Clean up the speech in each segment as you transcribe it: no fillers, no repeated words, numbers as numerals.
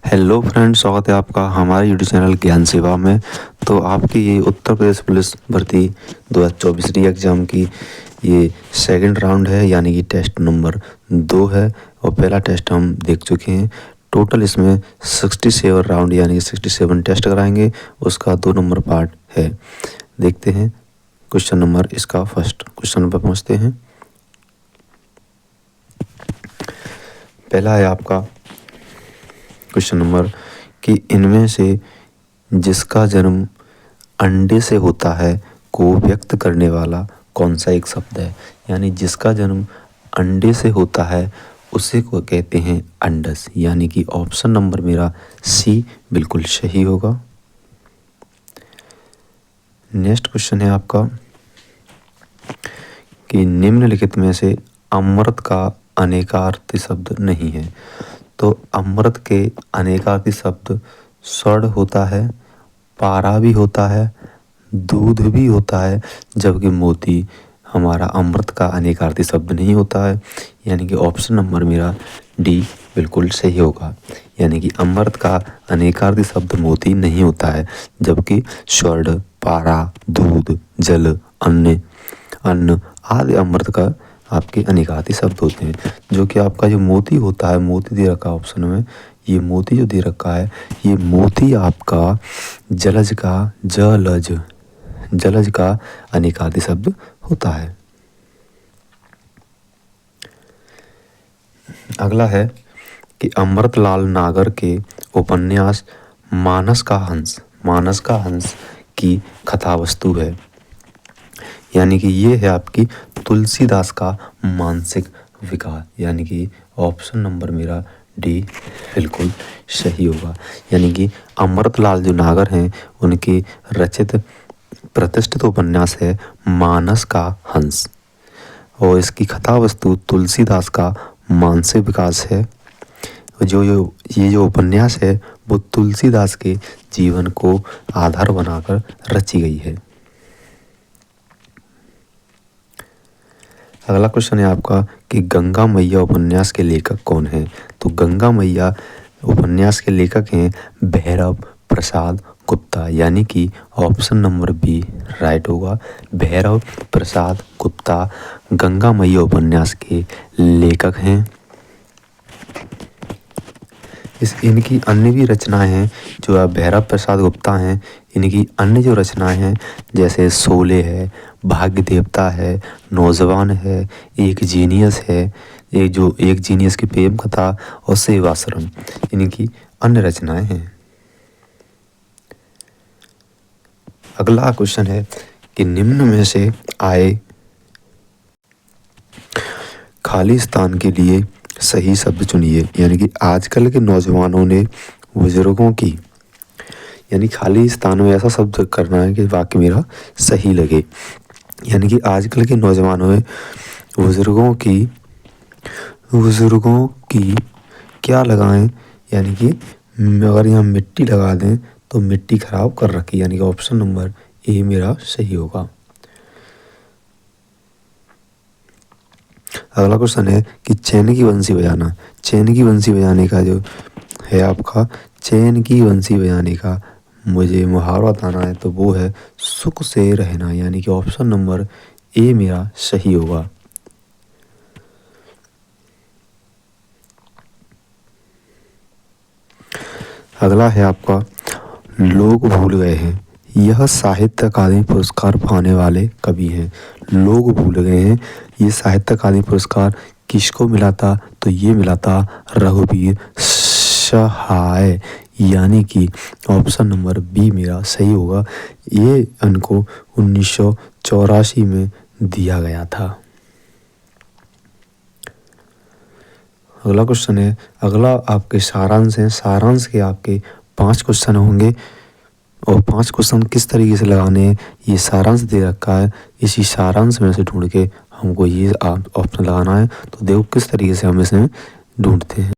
Hello friends, स्वागत है आपका हमारे यूट्यूब चैनल ज्ञान सेवा में। तो आपकी ये उत्तर प्रदेश पुलिस भर्ती 2024 री एग्ज़ाम की ये सेकंड राउंड है, यानी कि टेस्ट नंबर 2 है और पहला टेस्ट हम देख चुके हैं। टोटल इसमें 67 राउंड यानी कि 67 टेस्ट कराएंगे, उसका 2 नंबर पार्ट है। देखते हैं क्वेश्चन नंबर इसका फर्स्ट क्वेश्चन पर पहुँचते हैं। पहला है आपका क्वेश्चन नंबर कि इनमें से जिसका जन्म अंडे से होता है को व्यक्त करने वाला कौन सा एक शब्द है। यानी जिसका जन्म अंडे से होता है उसे को कहते हैं अंडस, यानी कि ऑप्शन नंबर मेरा सी बिल्कुल सही होगा। नेक्स्ट क्वेश्चन है आपका कि निम्नलिखित में से अमृत का अनेकार्थी शब्द नहीं है। तो अमृत के अनेकार्थी शब्द स्वर्ण होता है, पारा भी होता है, दूध भी होता है, जबकि मोती हमारा अमृत का अनेकार्थी शब्द नहीं होता है। यानी कि ऑप्शन नंबर मेरा डी बिल्कुल सही होगा। यानी कि अमृत का अनेकार्थी शब्द मोती नहीं होता है, जबकि स्वर्ण, पारा, दूध, जल, अन्न आदि अमृत का आपके अनेकार्थी शब्द होते हैं। जो कि आपका जो मोती होता है, मोती दे रखा है ऑप्शन में, ये मोती जो दे रखा है ये मोती आपका जलज का अनेकार्थी शब्द होता है। अगला है कि अमृतलाल नागर के उपन्यास मानस का हंस की कथावस्तु है। यानी कि ये है आपकी तुलसीदास का मानसिक विकार। यानी कि ऑप्शन नंबर मेरा डी बिल्कुल सही होगा। यानी कि अमृतलाल जो नागर हैं उनकी रचित प्रतिष्ठित उपन्यास है मानस का हंस, और इसकी कथावस्तु तुलसीदास का मानसिक विकास है। ये जो उपन्यास है वो तुलसीदास के जीवन को आधार बनाकर रची गई है। अगला क्वेश्चन है आपका कि गंगा मैया उपन्यास के लेखक कौन हैं। तो गंगा मैया उपन्यास के लेखक हैं भैरव प्रसाद गुप्ता। यानी कि ऑप्शन नंबर बी राइट होगा। भैरव प्रसाद गुप्ता गंगा मैया उपन्यास के लेखक हैं। इनकी अन्य भी रचनाएं हैं जो भैरव प्रसाद गुप्ता हैं। इनकी अन्य जो रचनाएं हैं जैसे शोले है, भाग्य देवता है, नौजवान है, एक जीनियस है, ये जो एक जीनियस की प्रेम कथा और सेवाश्रम, इनकी अन्य रचनाएं हैं। अगला क्वेश्चन है कि निम्न में से आए खाली स्थान के लिए सही शब्द चुनिए। यानी कि आजकल के नौजवानों ने बुजुर्गों की, यानी खाली स्थान में ऐसा शब्द करना है कि वाक्य मेरा सही लगे। यानी कि आजकल के नौजवानों में बुजुर्गों की क्या लगाएं। यानी कि अगर यहाँ मिट्टी लगा दें तो मिट्टी खराब कर रखी। यानी कि ऑप्शन नंबर ए मेरा सही होगा। अगला क्वेश्चन है कि चैन की बंसी बजाना। चैन की बंसी बजाने का जो है आपका, चैन की बंसी बजाने का मुझे मुहावरा बताना है तो वो है सुख से रहना। यानी कि ऑप्शन नंबर ए मेरा सही होगा। अगला है आपका लोग भूल गए हैं। यह साहित्य अकादमी पुरस्कार पाने वाले कवि हैं। लोग भूल गए हैं, ये साहित्य अकादमी पुरस्कार किसको मिला था। तो ये मिला था रघुवीर सहाय। यानी कि ऑप्शन नंबर बी मेरा सही होगा। ये इनको 1984 में दिया गया था। अगला क्वेश्चन है, अगला आपके सारांश है। सारांश के आपके 5 क्वेश्चन होंगे और 5 क्वेश्चन किस तरीके से लगाने हैं ये सारांश दे रखा है। इसी सारांश में से ढूंढ के हमको ये ऑप्शन लगाना है। तो देखो किस तरीके से हम इसमें ढूंढते हैं।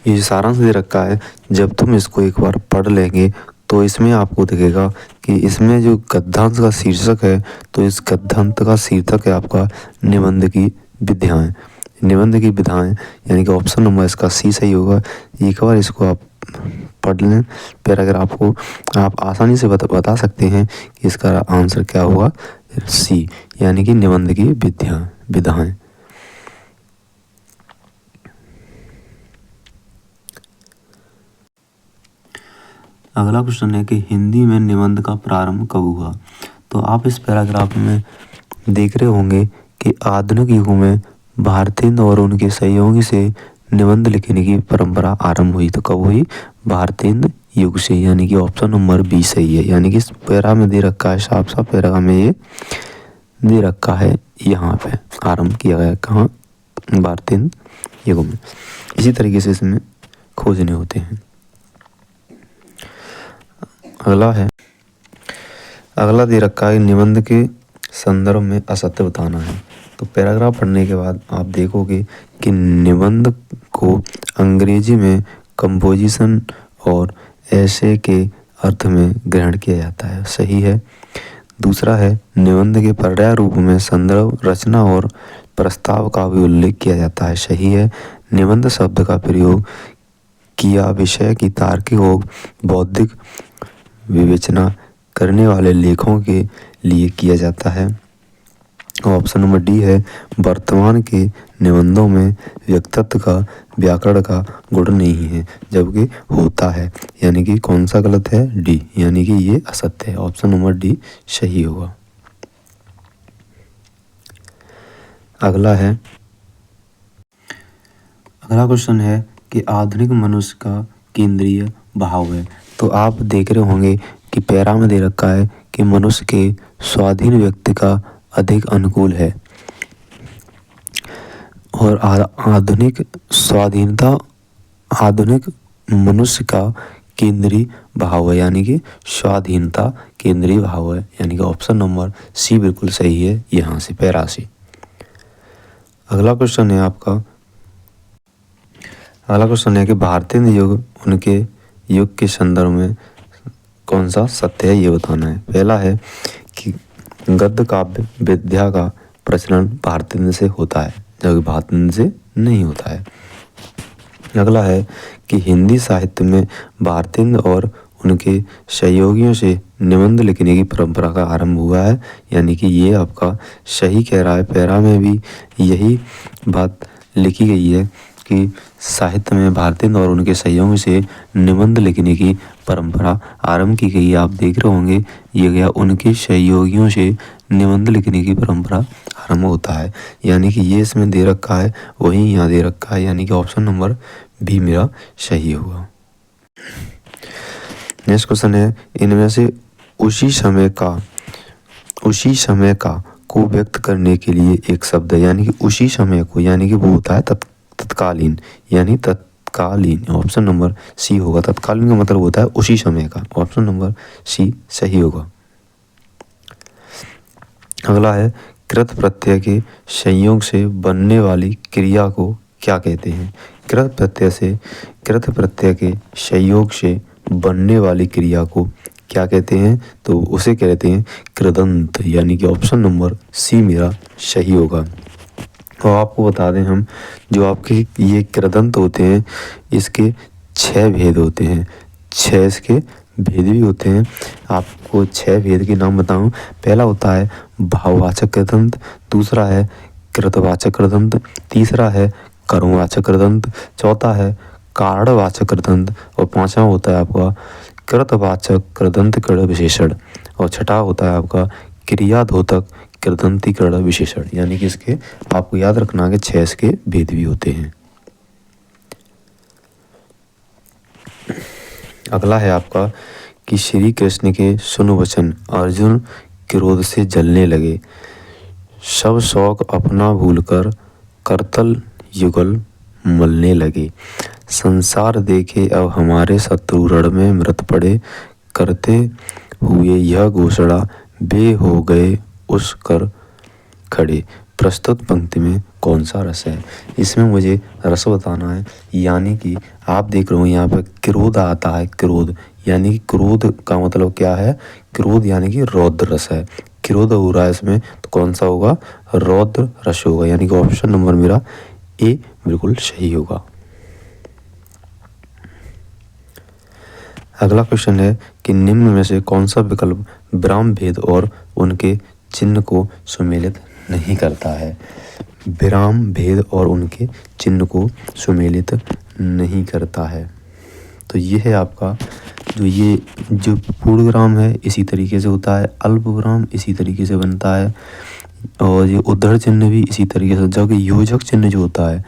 ये सारांश दे रखा है, जब तुम इसको एक बार पढ़ लेंगे तो इसमें आपको दिखेगा कि इसमें जो गद्यांश का शीर्षक है, तो इस गद्यांश का शीर्षक है आपका निबंध की विधाएं। निबंध की विधाएं, यानी कि ऑप्शन नंबर इसका सी सही होगा। एक बार इसको आप पढ़ लें पैराग्राफ को, आप आसानी से बता सकते हैं कि इसका आंसर क्या होगा, सी, यानी कि निबंध की विधाएं। अगला क्वेश्चन है कि हिंदी में निबंध का प्रारंभ कब हुआ। तो आप इस पैराग्राफ में देख रहे होंगे कि आधुनिक युग में भारतेंदु और उनके सहयोगी से निबंध लिखने की परंपरा आरंभ हुई। तो कब हुई, भारतेंदु युग से, यानी कि ऑप्शन नंबर बी सही है। यानी कि इस पैरा में दे रखा है, साफ साफ पैरा में ये दे रखा है, यहाँ पे आरंभ किया गया कहाँ, भारतेंदु युग में। इसी तरीके से इसमें खोजने होते हैं। अगला दे रखा है निबंध के संदर्भ में असत्य बताना है। तो पैराग्राफ पढ़ने के बाद आप देखोगे कि निबंध को अंग्रेजी में कंपोजिशन और ऐसे के अर्थ में ग्रहण किया जाता है, सही है। दूसरा है निबंध के पर्याय रूप में संदर्भ, रचना और प्रस्ताव का भी उल्लेख किया जाता है, सही है। निबंध शब्द का प्रयोग किया विषय की तार्किक और बौद्धिक विवेचना करने वाले लेखों के लिए किया जाता है। ऑप्शन नंबर डी है वर्तमान के निबंधों में व्यक्तित्व का, व्याकरण का गुण नहीं है, जबकि होता है, यानी कि कौन सा गलत है, डी, यानी कि ये असत्य है। ऑप्शन नंबर डी सही होगा। अगला क्वेश्चन है कि आधुनिक मनुष्य का केंद्रीय भाव है। तो आप देख रहे होंगे कि पैरा में दे रखा है कि मनुष्य के स्वाधीन व्यक्ति का अधिक अनुकूल है और आधुनिक स्वाधीनता आधुनिक मनुष्य का केंद्रीय भाव है, यानी कि स्वाधीनता केंद्रीय भाव है, यानी कि ऑप्शन नंबर सी बिल्कुल सही है यहाँ से, पैरा से। अगला क्वेश्चन है कि भारतेंदु युग उनके युग के संदर्भ में कौन सा सत्य है, ये बताना है। पहला है कि गद्य काव्य विद्या का प्रचलन भारतेंदु से होता है, जबकि भारतेंदु से नहीं होता है। अगला है कि हिंदी साहित्य में भारतेंदु और उनके सहयोगियों से निबंध लिखने की परंपरा का आरंभ हुआ है, यानी कि ये आपका सही कह रहा है। पैरा में भी यही बात लिखी गई है कि साहित्य में भारतेंदु और उनके सहयोगियों से निबंध लिखने की परंपरा आरंभ की गई है। आप देख रहे होंगे ये गया उनके सहयोगियों से निबंध लिखने की परंपरा आरंभ होता है, यानी कि ये इसमें दे रखा है वही यहाँ दे रखा है, यानी कि ऑप्शन नंबर बी मेरा सही होगा। नेक्स्ट क्वेश्चन है इनमें से उसी समय का को व्यक्त करने के लिए एक शब्द है, यानी कि उसी समय को, यानी कि वो होता है तत्कालीन, यानी तत्कालीन, ऑप्शन नंबर सी होगा। तत्कालीन का मतलब होता है उसी समय का, ऑप्शन नंबर सी सही होगा। अगला है कृत प्रत्यय के संयोग से बनने वाली क्रिया को क्या कहते हैं। कृत प्रत्यय के संयोग से बनने वाली क्रिया को क्या कहते हैं, तो उसे कहते हैं कृदंत, यानी कि ऑप्शन नंबर सी मेरा सही होगा। और आपको बता दें हम, जो आपके ये कृदंत होते हैं इसके 6 भेद होते हैं, 6 इसके भेद भी होते हैं। आपको 6 भेद के नाम बताऊं। पहला होता है भाववाचक कृदंत, दूसरा है कृतवाचक कृदंत, तीसरा है कर्मवाचक कृदंत, चौथा है कारणवाचक कृदंत और पांचवा होता है आपका कृतवाचक कृदंत कर्ण विशेषण और छठा होता है आपका क्रियाद्योतक कृदंतीकरण विशेषण, यानी कि इसके आपको याद रखना है कि 6 इसके भेद भी होते हैं। अगला है आपका कि श्री कृष्ण के सुन वचन अर्जुन क्रोध से जलने लगे, सब शौक अपना भूलकर करतल युगल मलने लगे, संसार देखे अब हमारे शत्रु रण में मृत पड़े, करते हुए यह घोषणा बे हो गए उस कर खड़े। प्रस्तुत पंक्ति में कौन सा रस है। इसमें मुझे रस बताना है, यानी कि आप देख रहे हो यहाँ पर क्रोध आता है, क्रोध यानी कि क्रोध का मतलब क्या है, क्रोध यानी कि रौद्र रस है, क्रोध हो रहा है इसमें, तो कौन सा होगा, रौद्र रस होगा, यानी कि ऑप्शन नंबर मेरा ए बिल्कुल सही होगा। अगला क्वेश्चन है कि निम्न में से कौन सा विकल्प विराम भेद और उनके चिन्ह को सुमेलित नहीं करता है। विराम भेद और उनके चिन्ह को सुमेलित नहीं करता है। तो ये है आपका जो पूर्ण विराम है इसी तरीके से होता है, अल्प विराम इसी तरीके से बनता है, और ये उद्धरण चिन्ह भी इसी तरीके से, जबकि योजक चिन्ह जो होता है,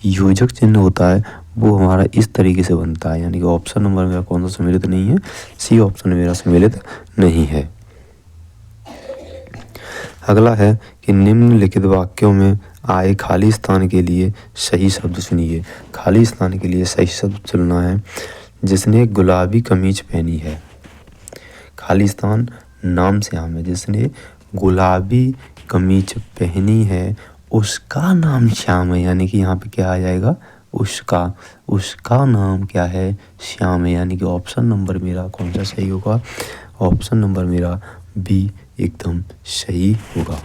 योजक चिन्ह होता है वो हमारा इस तरीके से बनता है। यानी कि ऑप्शन नंबर मेरा कौन सा सम्मिलित नहीं है, सी ऑप्शन मेरा सम्मिलित नहीं है। अगला है कि निम्नलिखित वाक्यों में आए खाली स्थान के लिए सही शब्द चुनिए। खाली स्थान के लिए सही शब्द चुनना है, जिसने गुलाबी कमीज पहनी है। खाली स्थान नाम से आम है, जिसने गुलाबी कमीज पहनी है उसका नाम श्याम है। यानी कि यहाँ पे क्या आ जाएगा, उसका नाम क्या है, श्याम है। यानी कि ऑप्शन नंबर मेरा कौन सा सही होगा, ऑप्शन नंबर मेरा बी एकदम सही होगा।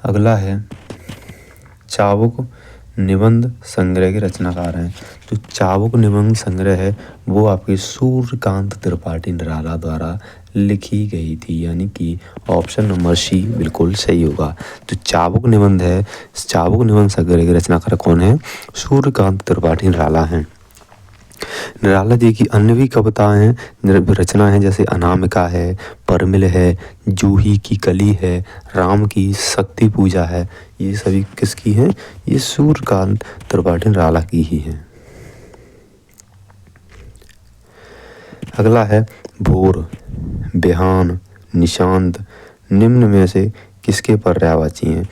अगला है चाबुक निबंध संग्रह के रचनाकार हैं। जो चाबुक निबंध संग्रह है वो आपके सूर्यकांत त्रिपाठी निराला द्वारा लिखी गई थी। यानी कि ऑप्शन नंबर सी बिल्कुल सही होगा। जो चाबुक निबंध है, चाबुक निबंध संग्रह के रचनाकार कौन है, सूर्यकांत त्रिपाठी निराला हैं। निराला जी की अन्य भी कविताएं हैं, रचना है, जैसे अनामिका है, परमिल है, जूही की कली है, राम की शक्ति पूजा है। ये सभी किसकी हैं, ये सूर्यकांत त्रिपाठी निराला की ही हैं। अगला है भोर, बिहान, निशांत निम्न में से किसके पर्यायवाची हैं।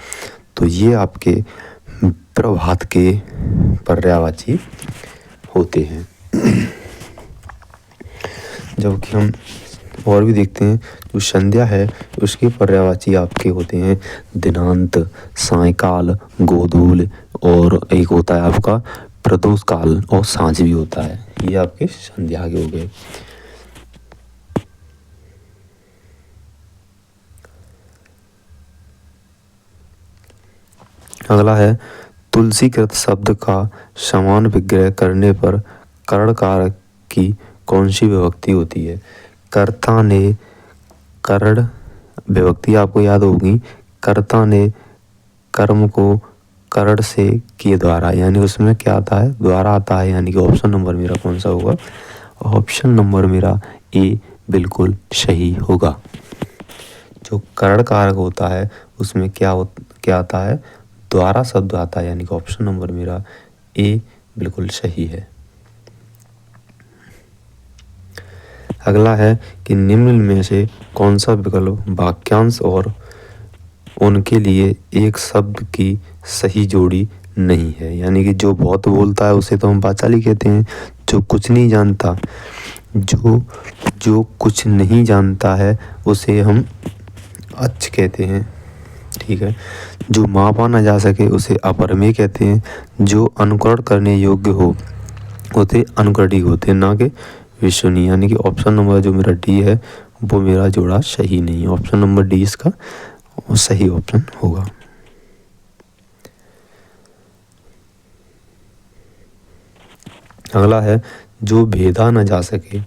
तो ये आपके प्रभात के पर्यायवाची होते हैं। जबकि हम और भी देखते हैं, जो संध्या है उसके पर्यायवाची आपके होते हैं दिनांत, सायकाल, गोधूल, और एक होता है आपका प्रदोष काल और सांझ भी होता है। ये आपके संध्या के हो गए। अगला है तुलसीकृत शब्द का समान विग्रह करने पर करणकार की कौन सी विभक्ति होती है। कर्ता ने करण विभक्ति आपको याद होगी, कर्ता ने कर्म को करण से किए द्वारा, यानी उसमें क्या आता है, द्वारा आता है। यानी कि ऑप्शन नंबर मेरा कौन सा होगा, ऑप्शन नंबर मेरा ए बिल्कुल सही होगा। जो करण कारक होता है उसमें क्या आता है, द्वारा शब्द आता है। यानी कि ऑप्शन नंबर मेरा ए बिल्कुल सही है। अगला है कि निम्न में से कौन सा विकल्प वाक्यांश और उनके लिए एक शब्द की सही जोड़ी नहीं है। यानी कि जो बहुत बोलता है उसे तो हम वाचाली कहते हैं, जो कुछ नहीं जानता, जो कुछ नहीं जानता है उसे हम अच्छ कहते हैं, ठीक है। जो मापा न जा सके उसे अपरमेय कहते हैं। जो अनुकरण करने योग्य हो उसे अनुकरणीय होते हैं, ना कि विश्वसनीय। यानी कि ऑप्शन नंबर जो मेरा डी है वो मेरा जोड़ा सही नहीं है। ऑप्शन नंबर डी इसका सही ऑप्शन होगा। अगला है जो भेदा न जा सके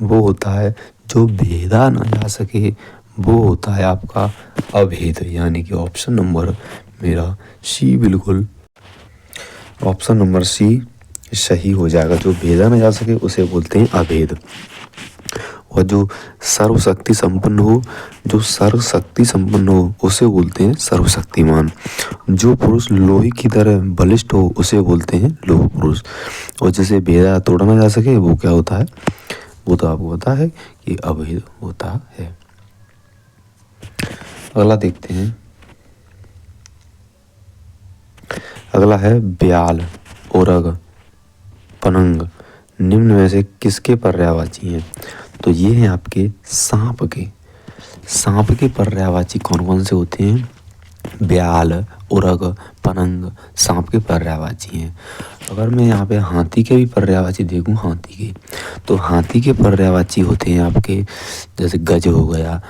वो होता है, जो भेदा न जा सके वो होता है आपका अभेद। यानी कि ऑप्शन नंबर मेरा सी बिल्कुल, ऑप्शन नंबर सी सही हो जाएगा। जो भेदा न जा सके उसे बोलते हैं अभेद। और जो सर्वशक्ति संपन्न हो, जो सर्वशक्ति संपन्न हो उसे बोलते हैं सर्वशक्तिमान। जो पुरुष लोहे की तरह बलिष्ठ हो उसे बोलते हैं लोह पुरुष। और जिसे भेदा तोड़ा न जा सके वो क्या होता है, वो तो आपको पता है कि अभेद होता है। अगला देखते हैं। अगला है ब्याल, ओरग, पनंग निम्न में से किसके पर्यायवाची हैं। तो ये हैं आपके सांप के पर्यायवाची कौन कौन से होते हैं, ब्याल, उरग, पनंग सांप के पर्यायवाची हैं। अगर मैं यहाँ पे हाथी के भी पर्यायवाची देखूँ, तो हाथी के पर्यायवाची होते हैं आपके जैसे गज हो गया,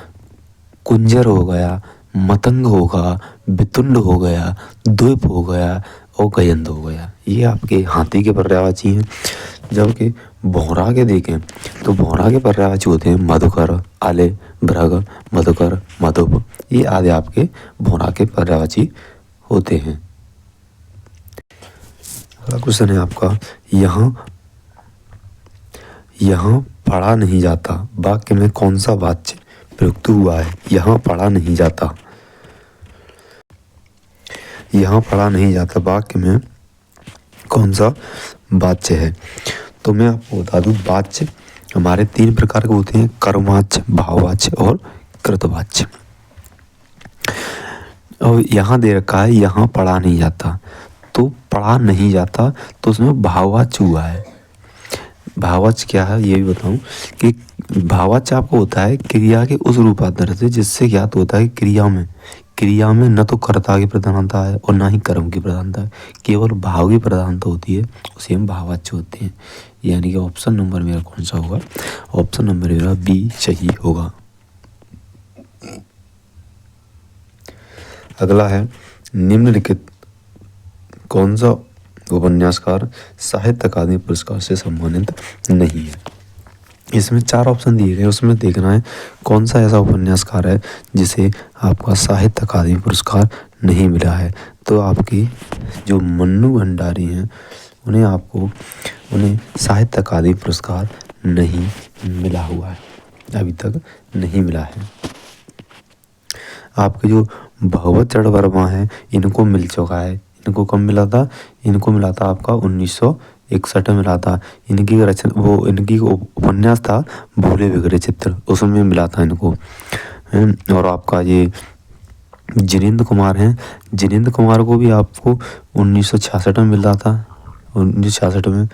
कुंजर हो गया, मतंग होगा, वितुंड हो गया, द्वीप हो गया और गयंद हो गया। ये आपके हाथी के पर्यायवाची हैं। जबकि भौरा के देखें तो भौरा के पर्यायवाची होते हैं मधुकर, आले, भृग, मधुकर, मधुप। ये आदि आपके भौरा के पर्यायवाची होते हैं। अगला क्वेश्चन है आपका, यहाँ पढ़ा नहीं जाता वाक्य में कौन सा वाच्य प्रयुक्त हुआ है? यहाँ पढ़ा नहीं जाता, यहाँ पढ़ा नहीं जाता वाक्य में कौन सा वाच्य है? तो मैं आपको बता दूं, वाच्य हमारे 3 प्रकार के होते हैं, कर्मवाच्य, भाववाच्य और कृतवाच्य। और यहाँ दे रखा है यहाँ पढ़ा नहीं जाता, तो पढ़ा नहीं जाता तो उसमें भाववाच्य हुआ है। भाववाच्य क्या है ये भी बताऊं कि भाववाच्य आपको होता है क्रिया के उस रूपांतर से जिससे ज्ञात होता है क्रिया में न तो कर्ता की प्रधानता है और ना ही कर्म की प्रधानता है, केवल भाव की प्रधानता होती है, उसे हम भाववाच्य होते हैं। यानी कि ऑप्शन नंबर मेरा कौन सा होगा? ऑप्शन नंबर मेरा बी सही होगा। अगला है, निम्नलिखित कौन सा उपन्यासकार साहित्य अकादमी पुरस्कार से सम्मानित नहीं है? इसमें 4 ऑप्शन दिए गए, उसमें देखना है कौन सा ऐसा उपन्यासकार है जिसे आपका साहित्य अकादमी पुरस्कार नहीं मिला है। तो आपकी जो मन्नू भंडारी हैं उन्हें साहित्य अकादमी पुरस्कार नहीं मिला हुआ है, अभी तक नहीं मिला है। आपके जो भगवत चरण वर्मा है इनको मिल चुका है। इनको कब मिला था? इनको मिला था आपका 1961 में मिला था। इनकी उपन्यास था भूले बिगड़े चित्र, उसमें मिला था इनको। और आपका ये जिनेंद्र कुमार हैं, जिनेंद्र कुमार को भी आपको 1966 में मिला था। 1966 में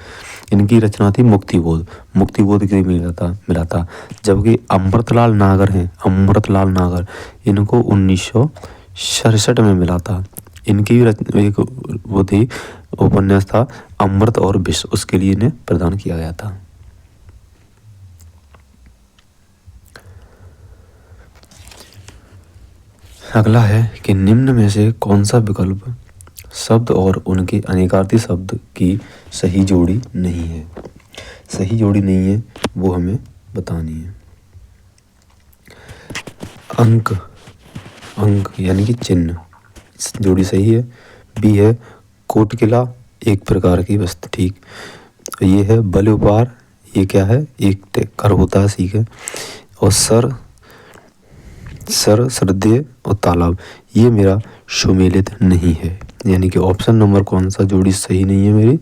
इनकी रचना थी मुक्तिबोध के मिला था। जबकि अमृतलाल नागर हैं, अमृतलाल नागर, इनको 1967 में मिला था। इनकी भी एक वो थी उपन्यास था अमृत और विष, उसके लिए इन्हें प्रदान किया गया था। अगला है कि निम्न में से कौन सा विकल्प शब्द और उनके अनेकार्थी शब्द की सही जोड़ी नहीं है? सही जोड़ी नहीं है वो हमें बतानी है। अंक यानी कि चिन्ह, जोड़ी सही है। बी है कोट किला, एक प्रकार की वस्तु, ठीक। ये है बल उपहार, ये क्या है? एक कर होता है, ठीक है। और श्रद्धेय और तालाब, ये मेरा सुमेलित नहीं है। यानी कि ऑप्शन नंबर कौन सा जोड़ी सही नहीं है मेरी?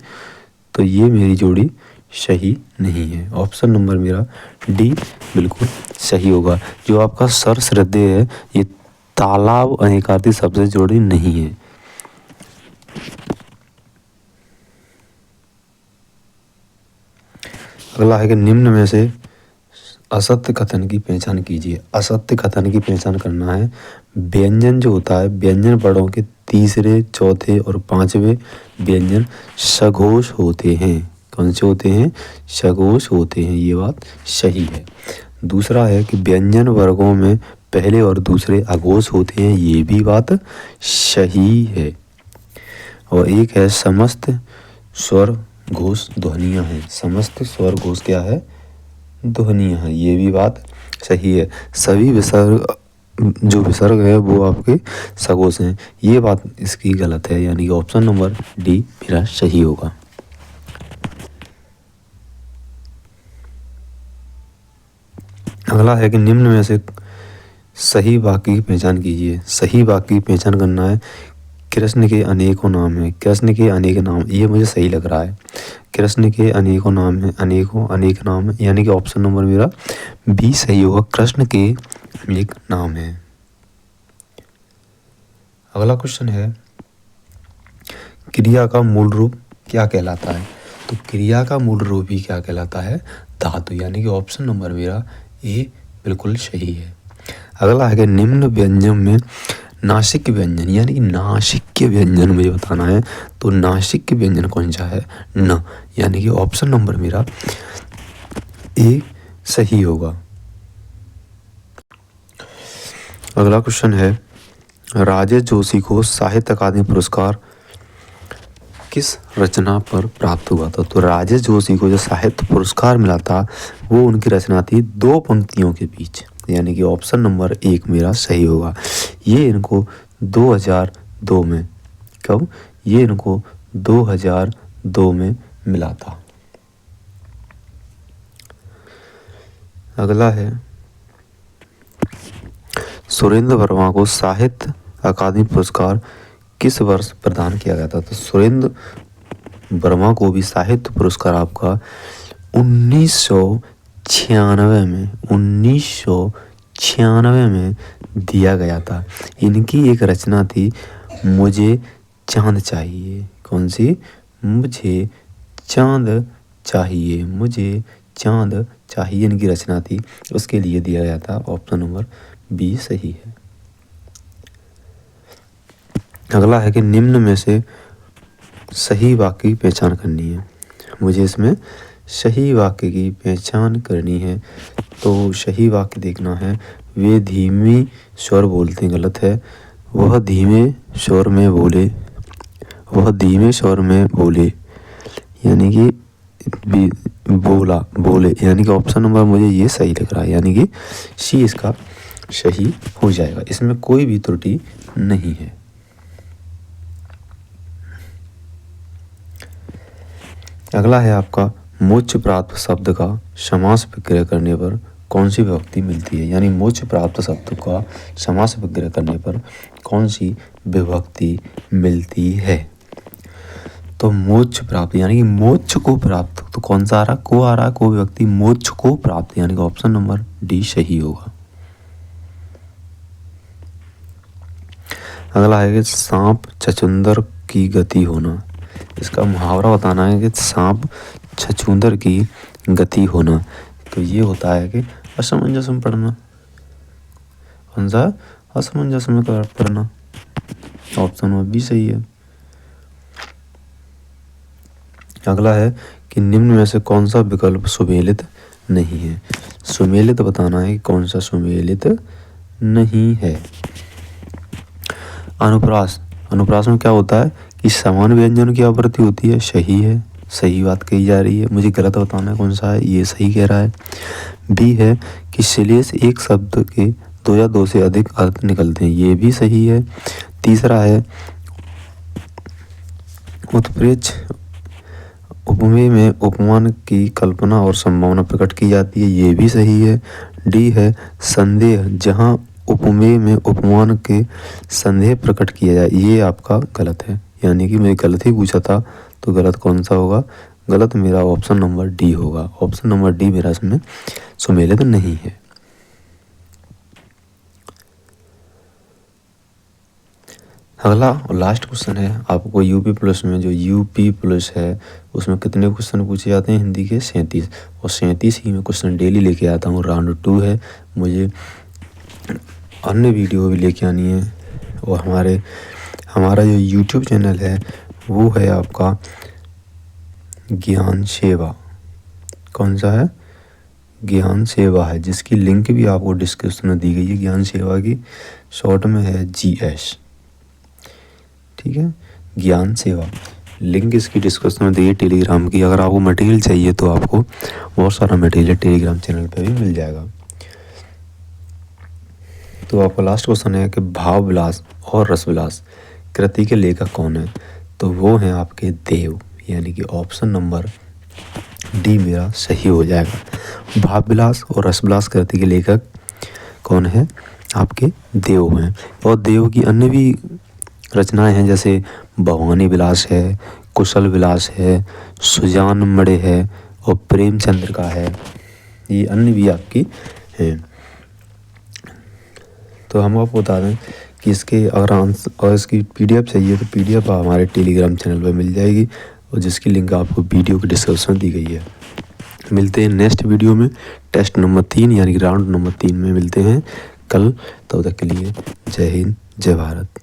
तो ये मेरी जोड़ी सही नहीं है। ऑप्शन नंबर मेरा डी बिल्कुल सही होगा। जो आपका श्रद्धेय है ये तालाब अनेकार्थी शब्द से जोड़ी नहीं है। अगला है कि निम्न में से असत्य कथन की पहचान कीजिए। असत्य कथन की पहचान करना है। व्यंजन जो होता है, व्यंजन वर्णों के तीसरे, चौथे और 5वें व्यंजन सघोष होते हैं। कौन से होते हैं? सघोष होते हैं, ये बात सही है। दूसरा है कि व्यंजन वर्गों में पहले और दूसरे अघोष होते हैं, ये भी बात सही है। और एक है समस्त स्वर घोष ध्वनियाँ हैं। समस्त स्वर घोष क्या है? ध्वनियाँ हैं, ये भी बात सही है। सभी विसर्ग जो विसर्ग है वो आपके सघोष हैं, ये बात इसकी गलत है। यानी कि ऑप्शन नंबर डी मेरा सही होगा। अगला है कि निम्न में से सही वाक्य की पहचान कीजिए। सही वाक्य की पहचान करना है। कृष्ण के अनेकों नाम हैं। कृष्ण के अनेक नाम, ये मुझे सही लग रहा है। कृष्ण के अनेकों नाम हैं, अनेक नाम हैं, यानी कि ऑप्शन नंबर मेरा बी सही होगा। कृष्ण के अनेक नाम हैं। अगला क्वेश्चन है क्रिया का मूल रूप क्या कहलाता है? तो क्रिया का मूल रूप ही क्या कहलाता है? धातु, यानी कि ऑप्शन नंबर मेरा ए बिल्कुल सही है। अगला है कि निम्न व्यंजन में नासिक व्यंजन, यानी कि नासिक व्यंजन मुझे बताना है। तो नासिक व्यंजन कौन सा है? न, यानी कि ऑप्शन नंबर मेरा ए सही होगा। अगला क्वेश्चन है राजेश जोशी को साहित्य अकादमी पुरस्कार किस रचना पर प्राप्त हुआ था? तो राजेश जोशी को जो साहित्य पुरस्कार मिला था वो उनकी रचना थी दो पंक्तियों के बीच, यानी कि ऑप्शन नंबर 1 मेरा सही होगा। ये इनको 2002 में, कब? ये इनको 2002 में मिला था। अगला है, सुरेंद्र वर्मा को साहित्य अकादमी पुरस्कार किस वर्ष प्रदान किया गया था? तो सुरेंद्र वर्मा को भी साहित्य पुरस्कार आपका 1996 में दिया गया था। इनकी एक रचना थी मुझे चांद चाहिए। कौन सी? मुझे चांद चाहिए, मुझे चांद चाहिए इनकी रचना थी, उसके लिए दिया गया था। ऑप्शन नंबर बी सही है। अगला है कि निम्न में से सही वाक्य की पहचान करनी है। मुझे इसमें सही वाक्य की पहचान करनी है, तो सही वाक्य देखना है। वे धीमी स्वर बोलते हैं, गलत है। वह धीमे स्वर में बोले, वह धीमे स्वर में बोले, यानी कि बोले, यानी कि ऑप्शन नंबर मुझे ये सही लग रहा है, यानी कि सी इसका सही हो जाएगा। इसमें कोई भी त्रुटि नहीं है। अगला है आपका, मोक्ष प्राप्त शब्द का समास विग्रह करने पर कौन सी विभक्ति मिलती है? यानी मोक्ष प्राप्त शब्द का समास विग्रह करने पर कौन सी विभक्ति मिलती है? तो मोक्ष प्राप्त यानी कि मोक्ष को प्राप्त, तो कौन सा आ रहा? को आ रहा, को विभक्ति मोक्ष को प्राप्त, यानी कि ऑप्शन नंबर डी सही होगा। अगला है कि सांप छछूंदर की गति होना। इसका मुहावरा बताना है कि सांप छछूंदर की गति होना, तो ये होता है कि असमंजस में पड़ना। कौन सा? असमंजस में पड़ना। ऑप्शन नंबर बी सही है। अगला है कि निम्न में से कौन सा विकल्प सुमेलित नहीं है? सुमेलित बताना है कि कौन सा सुमेलित नहीं है। अनुप्रास, अनुप्रास में क्या होता है कि समान व्यंजन की आवृत्ति होती है, सही है, सही बात कही जा रही है। मुझे गलत बताना है कौन सा है, ये सही कह रहा है। बी है कि श्लेष एक शब्द के 2 या 2 से अधिक अर्थ निकलते हैं, ये भी सही है। तीसरा है उत्प्रेक्ष उपमेय में उपमान की कल्पना और संभावना प्रकट की जाती है, ये भी सही है। डी है संदेह, जहां उपमेय में उपमान के संदेह प्रकट किया जाए, ये आपका गलत है, यानी कि मैं गलत ही पूछा था, तो गलत कौन सा होगा? गलत मेरा ऑप्शन नंबर डी होगा। ऑप्शन नंबर डी मेरा इसमें सुमेलित नहीं है। अगला और लास्ट क्वेश्चन है आपको यूपी प्लस में, जो यूपी प्लस है उसमें कितने क्वेश्चन पूछे जाते हैं? हिंदी के 37, और 37 ही मैं क्वेश्चन डेली लेके आता हूँ। राउंड 2 है, मुझे अन्य वीडियो भी लेके आनी है। और हमारा जो यूट्यूब चैनल है वो है आपका ज्ञान सेवा। कौन सा है? ज्ञान सेवा है, जिसकी लिंक भी आपको डिस्क्रिप्शन में दी गई है। ज्ञान सेवा की शॉर्ट में है GS, ठीक है, ज्ञान सेवा। लिंक इसकी डिस्क्रिप्शन में दी है टेलीग्राम की। अगर आपको मटेरियल चाहिए तो आपको बहुत सारा मटेरियल टेलीग्राम चैनल पे भी मिल जाएगा। तो आपका लास्ट क्वेश्चन है कि भाव विलास और रस विलास कृति के लेखक कौन है? तो वो हैं आपके देव, यानी कि ऑप्शन नंबर डी मेरा सही हो जाएगा। भाव विलास और रस विलास कृति के लेखक कौन है? आपके देव हैं। और देव की अन्य भी रचनाएं हैं, जैसे भवानी विलास है, कुशल विलास है, सुजान मड़े है और प्रेमचंद्र का है। ये अन्य भी आपकी हैं। तो हम आपको बता दें कि इसके अगर और इसकी PDF चाहिए तो PDF हमारे टेलीग्राम चैनल पर मिल जाएगी, और जिसकी लिंक आपको वीडियो की डिस्क्रिप्शन में दी गई है। मिलते हैं नेक्स्ट वीडियो में, टेस्ट नंबर 3 यानी कि राउंड नंबर 3 में मिलते हैं कल। तब तक के लिए जय हिंद, जय भारत।